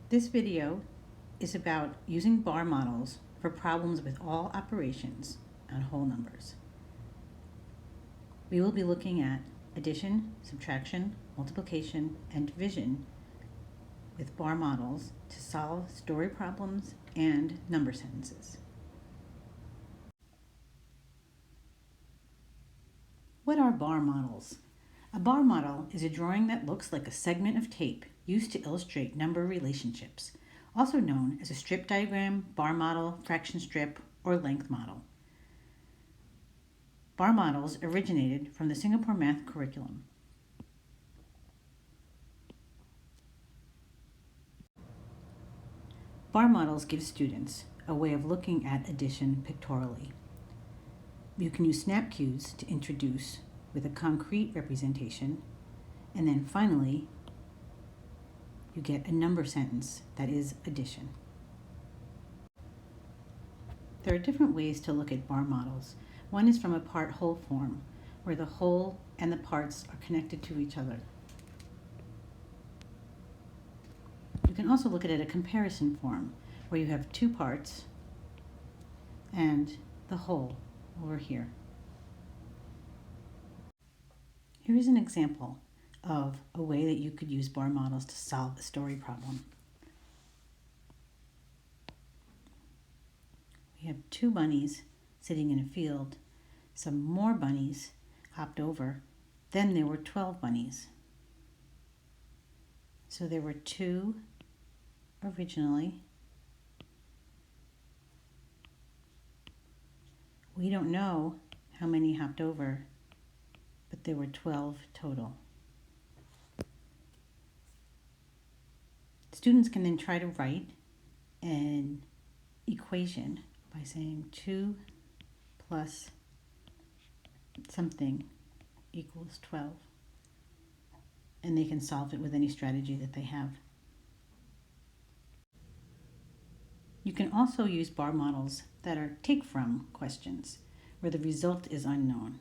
This video is about using bar models for problems with all operations on whole numbers. We will be looking at addition, subtraction, multiplication, and division with bar models to solve story problems and number sentences. What are bar models? A bar model is a drawing that looks like a segment of tape used to illustrate number relationships, also known as a strip diagram, bar model, fraction strip, or length model. Bar models originated from the Singapore math curriculum. Bar models give students a way of looking at addition pictorially. You can use snap cues to introduce with a concrete representation, and then finally, you get a number sentence that is addition. There are different ways to look at bar models. One is from a part-whole form, where the whole and the parts are connected to each other. You can also look at it a comparison form, where you have two parts and the whole over here. Here is an example of a way that you could use bar models to solve a story problem. We have two bunnies sitting in a field. Some more bunnies hopped over. Then there were 12 bunnies. So there were 2 originally. We don't know how many hopped over, but there were 12 total. Students can then try to write an equation by saying 2 plus something equals 12. And they can solve it with any strategy that they have. You can also use bar models that are take-from questions, where the result is unknown.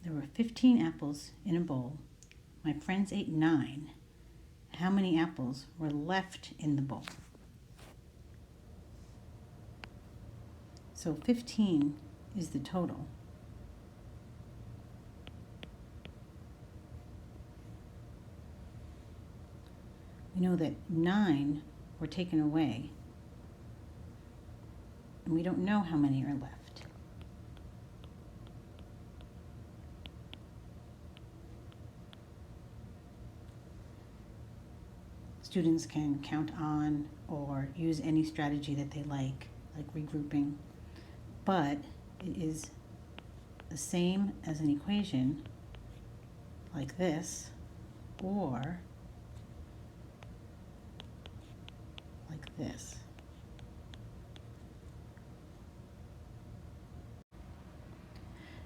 There were 15 apples in a bowl. My friends ate 9. How many apples were left in the bowl? So 15 is the total. We know that 9 were taken away, and we don't know how many are left. Students can count on or use any strategy that they like regrouping, but it is the same as an equation like this, or like this.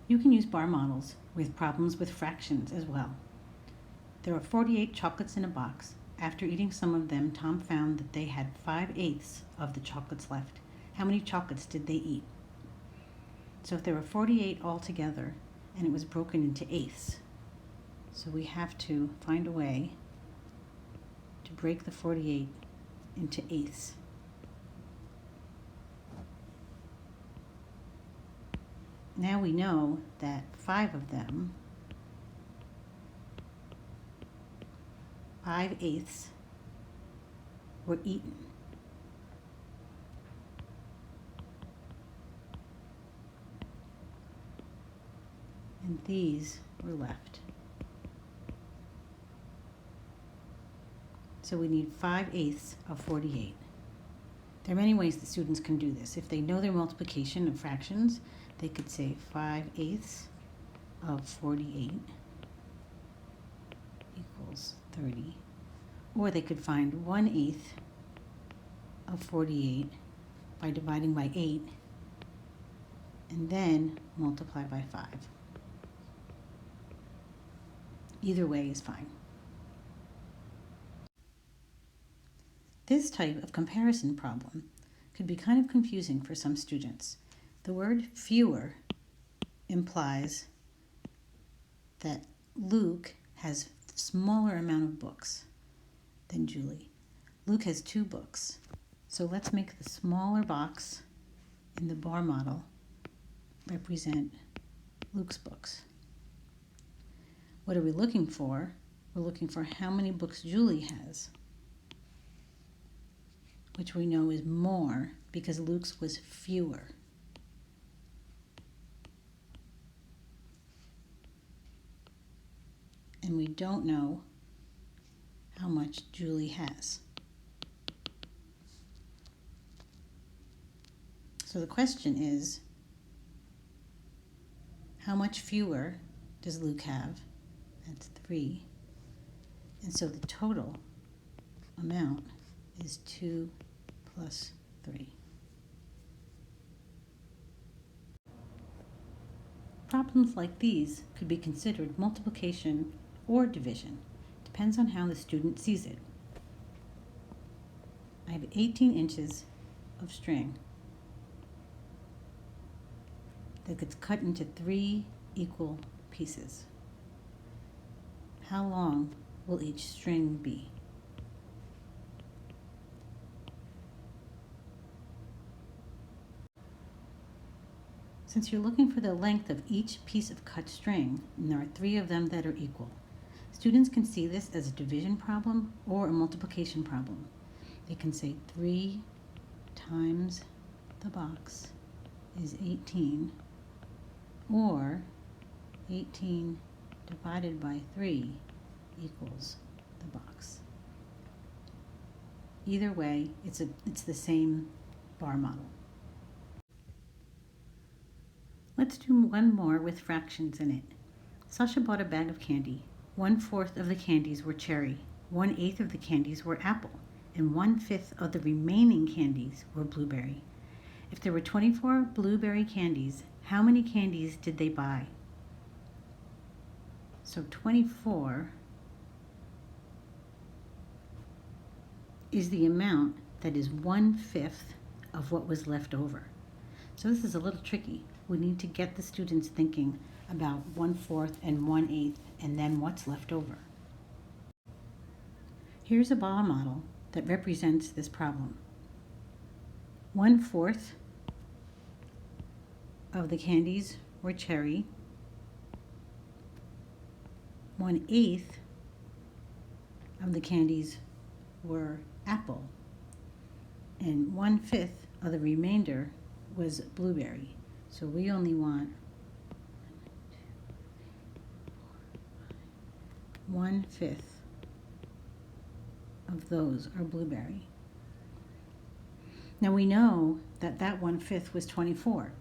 You can use bar models with problems with fractions as well. There are 48 chocolates in a box. After eating some of them, Tom found that they had 5/8 of the chocolates left. How many chocolates did they eat? So if there were 48 altogether, and it was broken into eighths, so we have to find a way to break the 48 into eighths. Now we know that 5 of them, 5/8, were eaten. And these were left. So we need 5/8 of 48. There are many ways that students can do this. If they know their multiplication of fractions, they could say 5/8 of 48 equals 30. Or they could find 1/8 of 48 by dividing by 8 and then multiply by 5. Either way is fine. This type of comparison problem could be kind of confusing for some students. The word fewer implies that Luke has smaller amount of books than Julie. Luke has 2 books. So let's make the smaller box in the bar model represent Luke's books. What are we looking for? We're looking for how many books Julie has, which we know is more because Luke's was fewer. And we don't know how much Julie has. So the question is, how much fewer does Luke have? That's 3. And so the total amount is 2 plus 3. Problems like these could be considered multiplication or division. Depends on how the student sees it. I have 18 inches of string that gets cut into 3 equal pieces. How long will each string be? Since you're looking for the length of each piece of cut string, and there are 3 of them that are equal, students can see this as a division problem or a multiplication problem. They can say 3 times the box is 18, or 18 divided by 3 equals the box. Either way, it's the same bar model. Let's do one more with fractions in it. Sasha bought a bag of candy. 1/4 of the candies were cherry, 1/8 of the candies were apple, and 1/5 of the remaining candies were blueberry. If there were 24 blueberry candies, how many candies did they buy? So 24 is the amount that is 1/5 of what was left over. So this is a little tricky. We need to get the students thinking about 1/4 and 1/8 and then what's left over. Here's a bar model that represents this problem. 1/4 of the candies were cherry. 1/8 of the candies were apple. And 1/5 of the remainder was blueberry. So we only want 1/5 of those are blueberry. Now we know that 1/5 was 24.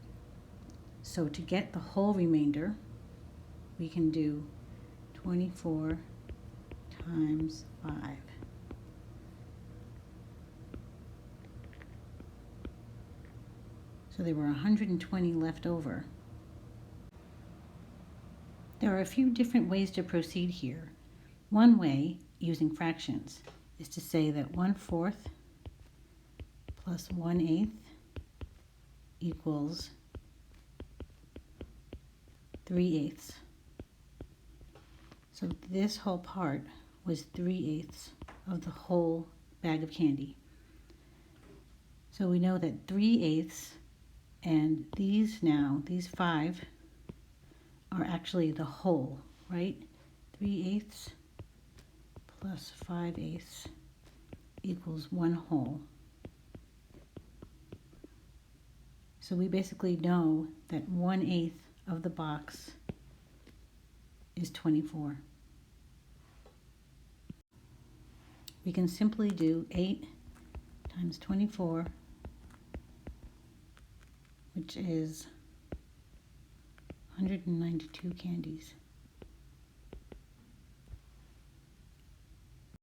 So to get the whole remainder, we can do 24 times 5. So there were 120 left over. There are a few different ways to proceed here. One way, using fractions, is to say that 1/4 plus 1/8 equals 3/8. So this whole part was 3/8 of the whole bag of candy. So we know that 3/8 and these 5 are actually the whole, right? 3/8 plus 5/8 equals 1 whole. So we basically know that 1/8 of the box is 24. We can simply do 8 times 24, which is 192 candies.